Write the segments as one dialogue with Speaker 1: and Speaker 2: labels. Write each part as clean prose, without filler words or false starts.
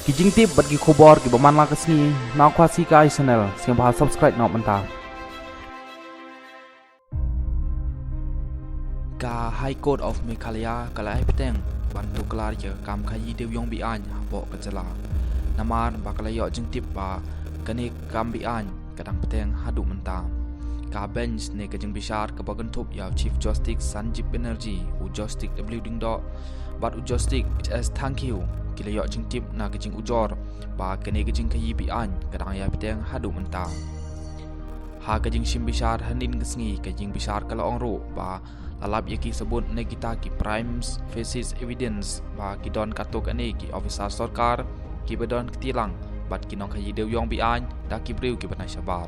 Speaker 1: kijing tip bat ki khobor ki baman la kasni na khwasi ka channel siang ba subscribe na manta ka High Court of Meghalaya kalai peteng bantu kelar je kam khayi dew yong bi an bo ka jala naman bakalayo jing tip ba kani kam bi an kadang peteng hadu manta ka bench ne ka jing bishar ka bagan thup yaw Chief Justice Sanjeev Banerjee u Justice W ding do but u Justice as thank you kilayo jing tip na ka jing ujor ba kani ka jing khayi bi an kadang ya peteng hadu manta ha ka jing sim bishar hanin ngi ka jing bishar kala ong ro ba lalap yaki sebut negita ki primes faces evidence ba ki don katok ane ki officer sarkar ki bedon ketilang bat ki nong khayi dew yong bi an da ki briu ki banai sabar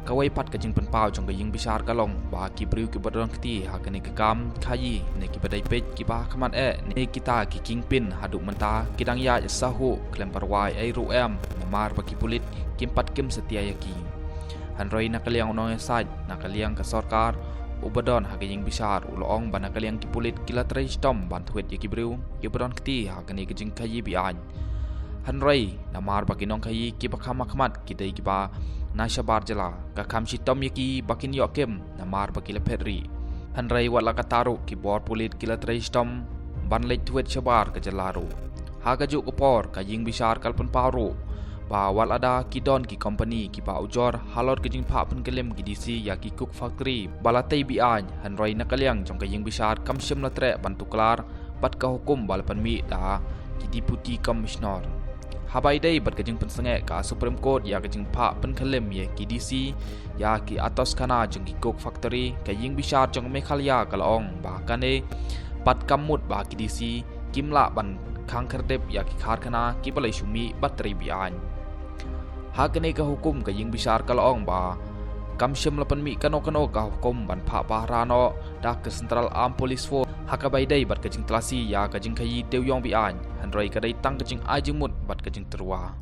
Speaker 1: kawai pat ka jing penpau jong ka jing bishar kalong ba ki briu ki bedon keti ha kani ka kam khayi ne ki badai pej ki ba khamat ne kita ki kingpin hadu menta kidang ya sahu klem parwai ai ru em mamar ba ki pulit kimpat kim setia yaki hanroi nakaliang onong side nakaliang ka sarkar ubadon haging bishar ulong banakaliang kipulit kila trestom bantuet yaki briu kibadon kti hagani kijing khayi bi an hanrai namar bakinong khayi ki bakhama khamat kidai ki ba nashabar jala ka khamsi tom yaki bakin yokem namar bakila phedri hanrai wala ka taru ki bor pulit kila trestom banlej tuet shabar ka jalaru hagaju upor ka jing bishar kalpan paro ba wal ada kidon ki company ki ba ujor halor kijing pha pen kelem ki DC ya ki cook factory balatai bi an hanroi nakaliang jong ka ying bishar kamshim latre bantu klar pat ka hukum balapan mi da ki deputy commissioner habai dai bat kijing pensange ka supreme court ya kijing pha pen kelem ye ki DC ya ki atos kana jong ki cook factory ka ying bishar jong Meghalaya kalong ba kane pat kamut ba ki DC kimla ban khang khardep ya ki kharkhana ki balai sumi batri bi an hakane ka hukum ka ying bishar kalong ba kamshim lapan mi kano ka hukum ban pha pahrano dak ke Central Armed Police Force hakabai dai bat ka jing tlasi ya ka jing khayi dew yong bi an hanroi ka dai tang ka jing ajimut bat ka jing terwa